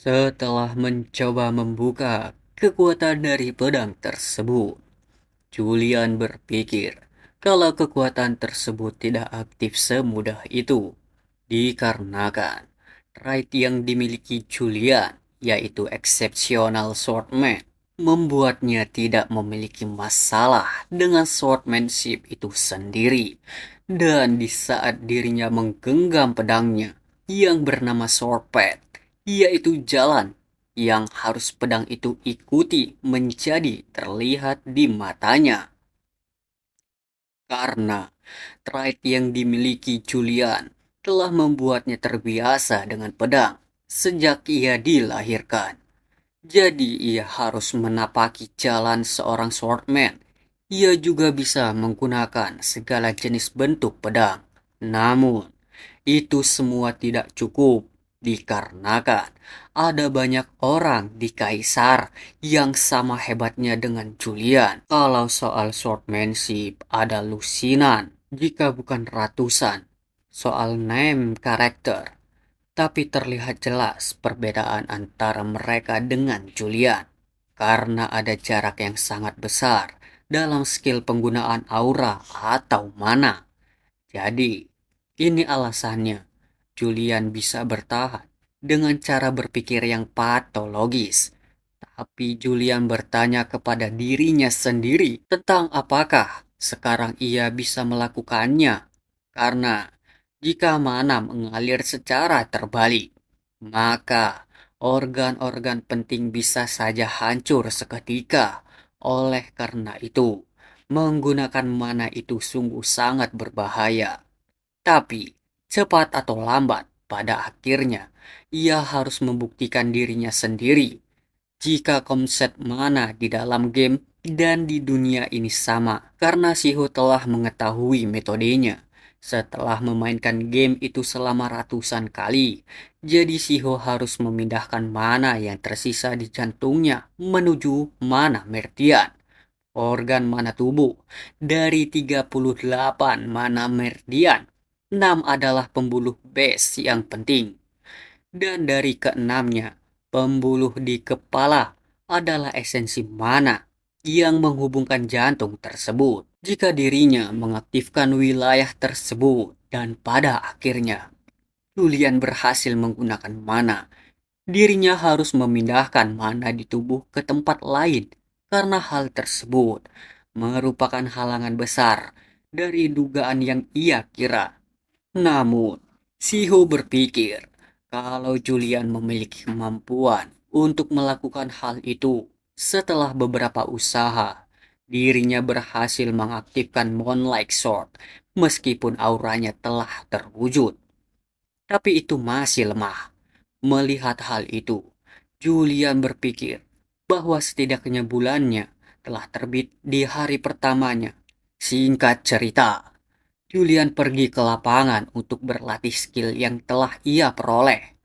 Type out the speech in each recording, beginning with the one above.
Setelah mencoba membuka kekuatan dari pedang tersebut, Julian berpikir kalau kekuatan tersebut tidak aktif semudah itu, dikarenakan trait yang dimiliki Julian, yaitu exceptional swordman, membuatnya tidak memiliki masalah dengan swordmanship itu sendiri. Dan di saat dirinya menggenggam pedangnya yang bernama swordpad, yaitu jalan yang harus pedang itu ikuti menjadi terlihat di matanya. Karena trait yang dimiliki Julian telah membuatnya terbiasa dengan pedang sejak ia dilahirkan. Jadi ia harus menapaki jalan seorang swordman. Ia juga bisa menggunakan segala jenis bentuk pedang. Namun, itu semua tidak cukup dikarenakan ada banyak orang di Kaisar yang sama hebatnya dengan Julian. Kalau soal swordmanship ada lusinan, jika bukan ratusan. Soal name karakter, tapi terlihat jelas perbedaan antara mereka dengan Julian. Karena ada jarak yang sangat besar dalam skill penggunaan aura atau mana. Jadi, ini alasannya Julian bisa bertahan dengan cara berpikir yang patologis. Tapi Julian bertanya kepada dirinya sendiri tentang apakah sekarang ia bisa melakukannya. Karena jika mana mengalir secara terbalik, maka organ-organ penting bisa saja hancur seketika. Oleh karena itu, menggunakan mana itu sungguh sangat berbahaya. Tapi, cepat atau lambat, pada akhirnya, ia harus membuktikan dirinya sendiri. Jika konsep mana di dalam game dan di dunia ini sama, karena Shiho telah mengetahui metodenya. Setelah memainkan game itu selama ratusan kali, jadi Shiho harus memindahkan mana yang tersisa di jantungnya menuju mana Merdian, organ mana tubuh. Dari 38 mana Merdian, 6 adalah pembuluh base yang penting. Dan dari keenamnya, pembuluh di kepala adalah esensi mana yang menghubungkan jantung tersebut. Jika dirinya mengaktifkan wilayah tersebut dan pada akhirnya Julian berhasil menggunakan mana, dirinya harus memindahkan mana di tubuh ke tempat lain karena hal tersebut merupakan halangan besar dari dugaan yang ia kira. Namun, Siho berpikir kalau Julian memiliki kemampuan untuk melakukan hal itu. Setelah beberapa usaha, dirinya berhasil mengaktifkan Moonlight Sword meskipun auranya telah terwujud. Tapi itu masih lemah. Melihat hal itu, Julian berpikir bahwa setidaknya bulannya telah terbit di hari pertamanya. Singkat cerita, Julian pergi ke lapangan untuk berlatih skill yang telah ia peroleh.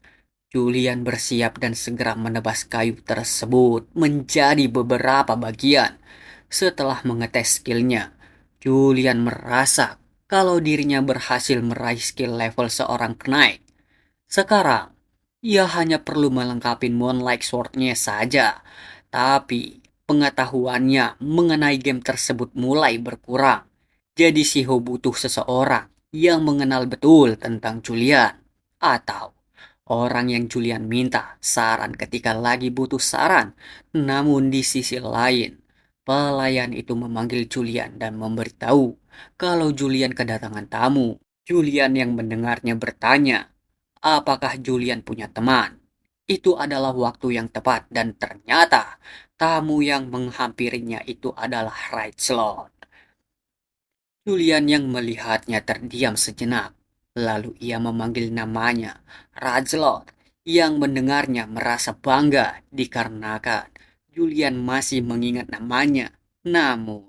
Julian bersiap dan segera menebas kayu tersebut menjadi beberapa bagian. Setelah mengetes skillnya, Julian merasa kalau dirinya berhasil meraih skill level seorang knight. Sekarang, ia hanya perlu melengkapi Moonlight Sword-nya saja. Tapi, pengetahuannya mengenai game tersebut mulai berkurang. Jadi Shiho butuh seseorang yang mengenal betul tentang Julian. Atau orang yang Julian minta saran ketika lagi butuh saran. Namun di sisi lain, pelayan itu memanggil Julian dan memberitahu kalau Julian kedatangan tamu. Julian yang mendengarnya bertanya, apakah Julian punya teman? Itu adalah waktu yang tepat dan ternyata tamu yang menghampirinya itu adalah Slot. Julian yang melihatnya terdiam sejenak. Lalu ia memanggil namanya, Slot, yang mendengarnya merasa bangga dikarenakan Julian masih mengingat namanya. Namun,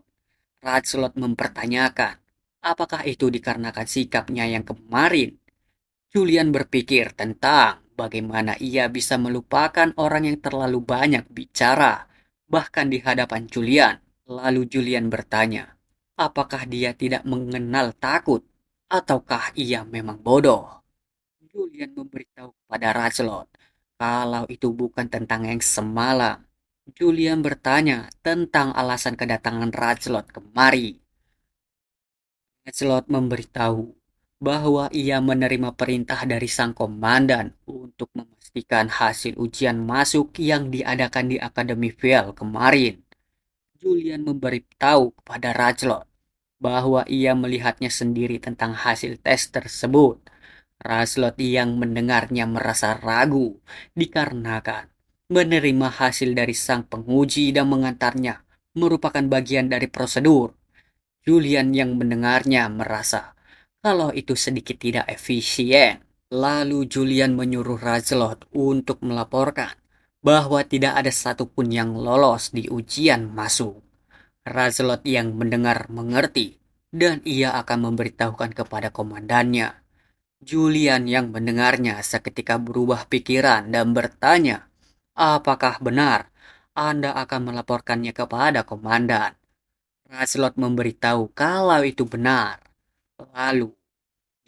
Slot mempertanyakan, apakah itu dikarenakan sikapnya yang kemarin. Julian berpikir tentang bagaimana ia bisa melupakan orang yang terlalu banyak bicara, bahkan di hadapan Julian. Lalu Julian bertanya, apakah dia tidak mengenal takut, ataukah ia memang bodoh? Julian memberitahu kepada Rachelot kalau itu bukan tentang yang semalam. Julian bertanya tentang alasan kedatangan Rajlot kemari. Rajlot memberitahu bahwa ia menerima perintah dari sang komandan untuk memastikan hasil ujian masuk yang diadakan di Akademi Vel kemarin. Julian memberitahu kepada Rajlot bahwa ia melihatnya sendiri tentang hasil tes tersebut. Rajlot yang mendengarnya merasa ragu dikarenakan menerima hasil dari sang penguji dan mengantarnya merupakan bagian dari prosedur. Julian yang mendengarnya merasa kalau itu sedikit tidak efisien. Lalu Julian menyuruh Rajlot untuk melaporkan bahwa tidak ada satupun yang lolos di ujian masuk. Rajlot yang mendengar mengerti dan ia akan memberitahukan kepada komandannya. Julian yang mendengarnya seketika berubah pikiran dan bertanya, apakah benar Anda akan melaporkannya kepada komandan? Rajlot memberitahu kalau itu benar. Lalu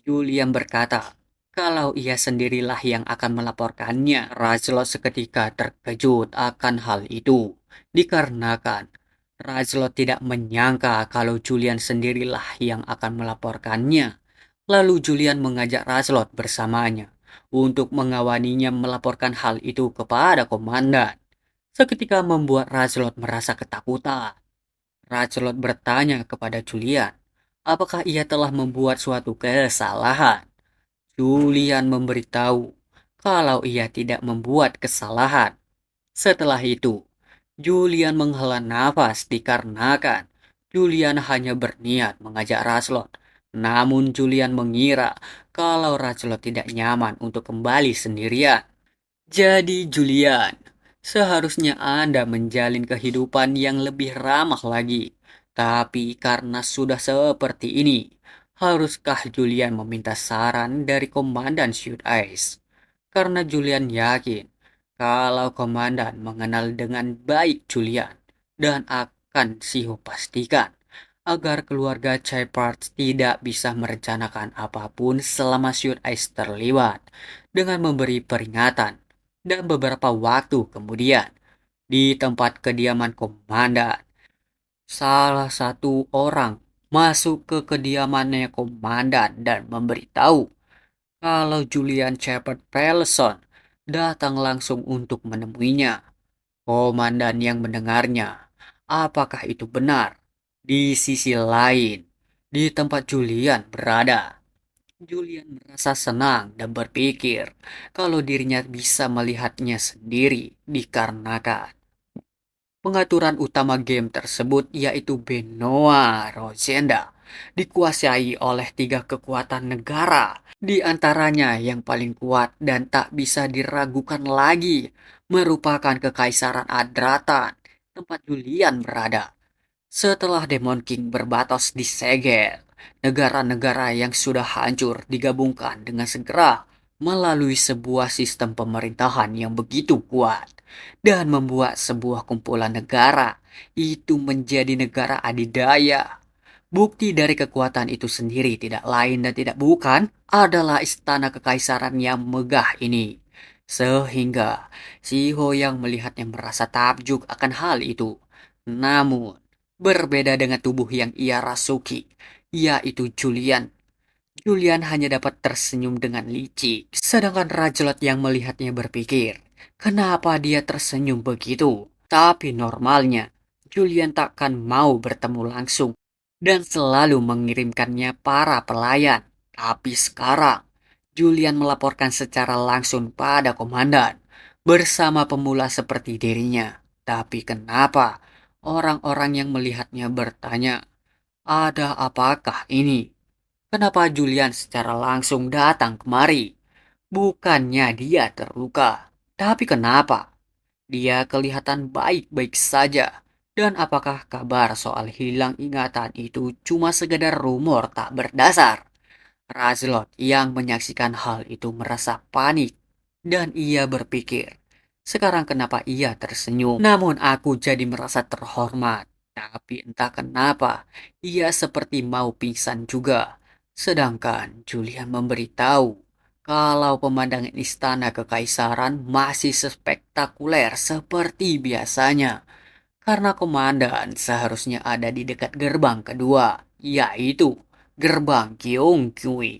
Julian berkata kalau ia sendirilah yang akan melaporkannya. Rajlot seketika terkejut akan hal itu dikarenakan Rajlot tidak menyangka kalau Julian sendirilah yang akan melaporkannya. Lalu Julian mengajak Rajlot bersamanya untuk mengawaninya melaporkan hal itu kepada komandan. Seketika membuat Rajlot merasa ketakutan. Rajlot bertanya kepada Julian, apakah ia telah membuat suatu kesalahan. Julian memberitahu kalau ia tidak membuat kesalahan. Setelah itu, Julian menghela nafas dikarenakan Julian hanya berniat mengajak Rajlot. Namun Julian mengira kalau Rajlot tidak nyaman untuk kembali sendirian. Jadi Julian, seharusnya Anda menjalin kehidupan yang lebih ramah lagi. Tapi karena sudah seperti ini, haruskah Julian meminta saran dari Komandan Shoot Ice? Karena Julian yakin kalau Komandan mengenal dengan baik Julian dan akan Siho pastikan agar keluarga Shepard tidak bisa merencanakan apapun selama Shoot Ice terlibat dengan memberi peringatan. Dan beberapa waktu kemudian, di tempat kediaman komandan, salah satu orang masuk ke kediamannya komandan dan memberitahu kalau Julian Shepard Pelson datang langsung untuk menemuinya. Komandan yang mendengarnya, apakah itu benar? Di sisi lain, di tempat Julian berada, Julian merasa senang dan berpikir kalau dirinya bisa melihatnya sendiri dikarenakan pengaturan utama game tersebut yaitu Benoa Rosenda dikuasai oleh 3 kekuatan negara. Di antaranya yang paling kuat dan tak bisa diragukan lagi merupakan Kekaisaran Adratan, tempat Julian berada. Setelah Demon King berbatos disegel, negara-negara yang sudah hancur digabungkan dengan segera melalui sebuah sistem pemerintahan yang begitu kuat dan membuat sebuah kumpulan negara itu menjadi negara adidaya. Bukti dari kekuatan itu sendiri tidak lain dan tidak bukan adalah istana kekaisaran yang megah ini. Sehingga Siho yang melihatnya merasa takjub akan hal itu. Namun, berbeda dengan tubuh yang ia rasuki, yaitu Julian. Julian hanya dapat tersenyum dengan licik, sedangkan Rajlot yang melihatnya berpikir, kenapa dia tersenyum begitu? Tapi normalnya, Julian takkan mau bertemu langsung dan selalu mengirimkannya para pelayan. Tapi sekarang, Julian melaporkan secara langsung pada komandan bersama pemula seperti dirinya. Tapi kenapa orang-orang yang melihatnya bertanya, ada apakah ini? Kenapa Julian secara langsung datang kemari? Bukannya dia terluka, tapi kenapa? Dia kelihatan baik-baik saja. Dan apakah kabar soal hilang ingatan itu cuma sekedar rumor tak berdasar? Rajlot yang menyaksikan hal itu merasa panik dan ia berpikir, sekarang kenapa ia tersenyum? Namun aku jadi merasa terhormat. Tapi entah kenapa, ia seperti mau pingsan juga. Sedangkan Julian memberitahu kalau pemandangan istana kekaisaran masih spektakuler seperti biasanya. Karena komandan seharusnya ada di dekat gerbang kedua, yaitu gerbang Gyeonggi.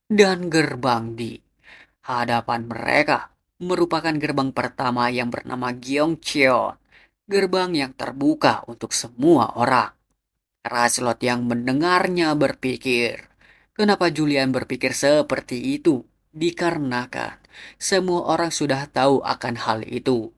Dan gerbang di hadapan mereka merupakan gerbang pertama yang bernama Gyeongcheon. Gerbang yang terbuka untuk semua orang. Raslot yang mendengarnya berpikir, kenapa Julian berpikir seperti itu? Dikarenakan semua orang sudah tahu akan hal itu.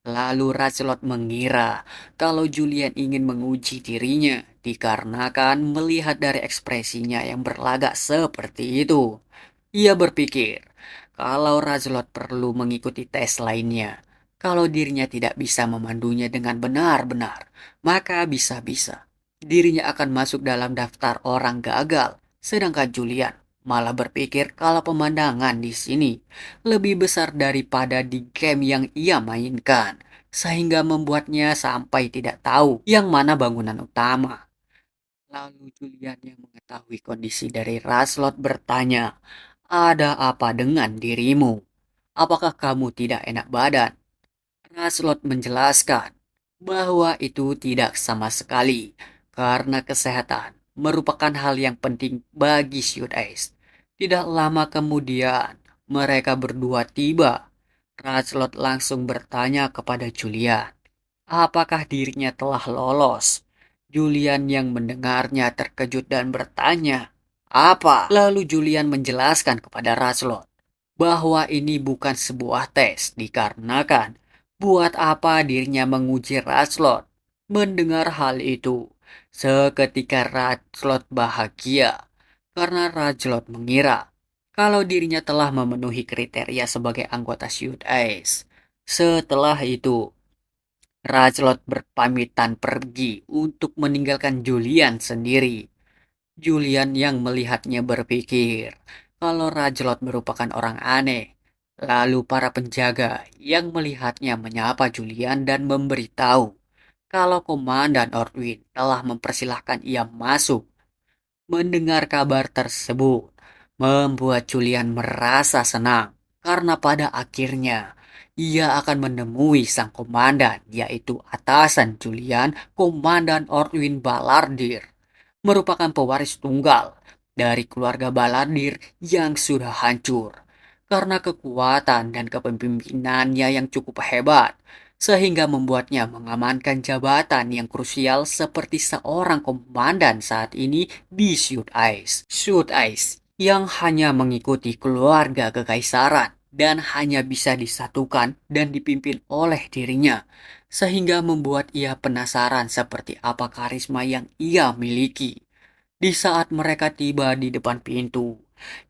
Lalu Raslot mengira kalau Julian ingin menguji dirinya dikarenakan melihat dari ekspresinya yang berlagak seperti itu. Ia berpikir kalau Raslot perlu mengikuti tes lainnya. Kalau dirinya tidak bisa memandunya dengan benar-benar, maka bisa-bisa dirinya akan masuk dalam daftar orang gagal. Sedangkan Julian malah berpikir kalau pemandangan di sini lebih besar daripada di game yang ia mainkan, sehingga membuatnya sampai tidak tahu yang mana bangunan utama. Lalu Julian yang mengetahui kondisi dari Raslot bertanya, ada apa dengan dirimu? Apakah kamu tidak enak badan? Raslot menjelaskan bahwa itu tidak sama sekali karena kesehatan merupakan hal yang penting bagi Shoot Ace. Tidak lama kemudian mereka berdua tiba. Raslot langsung bertanya kepada Julian, apakah dirinya telah lolos? Julian yang mendengarnya terkejut dan bertanya, apa? Lalu Julian menjelaskan kepada Raslot bahwa ini bukan sebuah tes dikarenakan buat apa dirinya menguji Raslot. Mendengar hal itu, seketika Raslot bahagia karena Raslot mengira kalau dirinya telah memenuhi kriteria sebagai anggota Shoot Ace. Setelah itu, Raslot berpamitan pergi untuk meninggalkan Julian sendiri. Julian yang melihatnya berpikir kalau Rajlot merupakan orang aneh. Lalu para penjaga yang melihatnya menyapa Julian dan memberitahu kalau Komandan Orwin telah mempersilahkan ia masuk. Mendengar kabar tersebut membuat Julian merasa senang karena pada akhirnya ia akan menemui sang komandan, yaitu atasan Julian, Komandan Orwin Balardir, merupakan pewaris tunggal dari keluarga Balardir yang sudah hancur karena kekuatan dan kepemimpinannya yang cukup hebat, sehingga membuatnya mengamankan jabatan yang krusial seperti seorang komandan saat ini di Shoot Ice. Shoot Ice yang hanya mengikuti keluarga kekaisaran dan hanya bisa disatukan dan dipimpin oleh dirinya, sehingga membuat ia penasaran seperti apa karisma yang ia miliki. Di saat mereka tiba di depan pintu,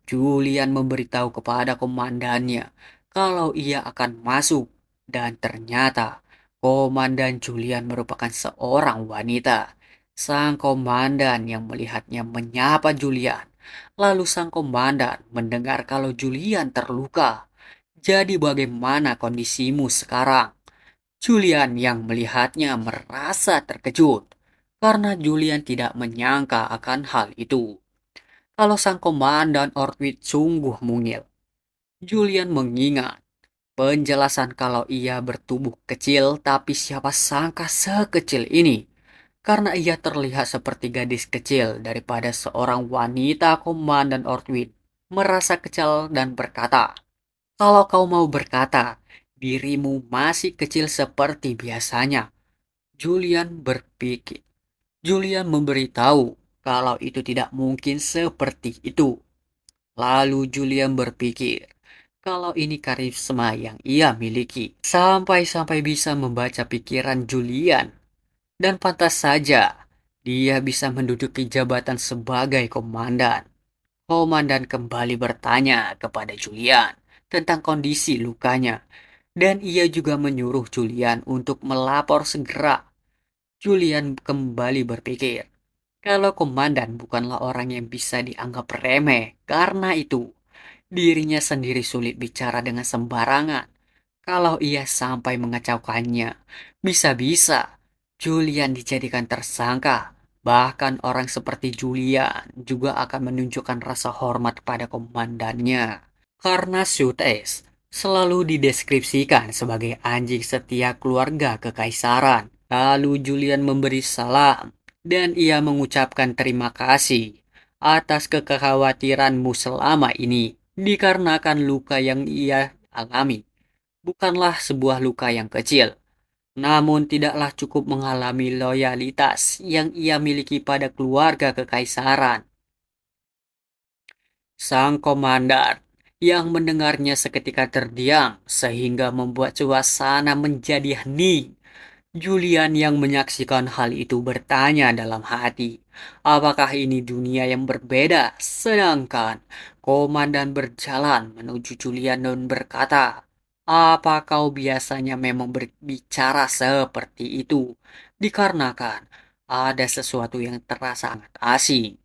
Julian memberitahu kepada komandannya kalau ia akan masuk, dan ternyata Komandan Julian merupakan seorang wanita. Sang komandan yang melihatnya menyapa Julian. Lalu sang komandan mendengar kalau Julian terluka. Jadi bagaimana kondisimu sekarang? Julian yang melihatnya merasa terkejut karena Julian tidak menyangka akan hal itu. Kalau sang komandan Ortwit sungguh mungil. Julian mengingat penjelasan kalau ia bertubuh kecil, tapi siapa sangka sekecil ini. Karena ia terlihat seperti gadis kecil daripada seorang wanita. Komandan Ortwit merasa kecil dan berkata, kalau kau mau berkata, dirimu masih kecil seperti biasanya. Julian berpikir. Julian memberitahu kalau itu tidak mungkin seperti itu. Lalu Julian berpikir kalau ini karisma yang ia miliki. Sampai-sampai bisa membaca pikiran Julian. Dan pantas saja dia bisa menduduki jabatan sebagai komandan. Komandan kembali bertanya kepada Julian tentang kondisi lukanya. Dan ia juga menyuruh Julian untuk melapor segera. Julian kembali berpikir kalau komandan bukanlah orang yang bisa dianggap remeh. Karena itu, dirinya sendiri sulit bicara dengan sembarangan. Kalau ia sampai mengacaukannya, bisa-bisa Julian dijadikan tersangka. Bahkan orang seperti Julian juga akan menunjukkan rasa hormat pada komandannya. Karena Sutes selalu dideskripsikan sebagai anjing setia keluarga kekaisaran. Lalu Julian memberi salam dan ia mengucapkan terima kasih atas kekhawatiranmu selama ini dikarenakan luka yang ia alami. Bukanlah sebuah luka yang kecil, namun tidaklah cukup mengalami loyalitas yang ia miliki pada keluarga kekaisaran. Sang komandan yang mendengarnya seketika terdiam sehingga membuat suasana menjadi hening. Julian yang menyaksikan hal itu bertanya dalam hati, apakah ini dunia yang berbeda? Sedangkan komandan berjalan menuju Julian dan berkata, apa kau biasanya memang berbicara seperti itu? Dikarenakan ada sesuatu yang terasa sangat asing.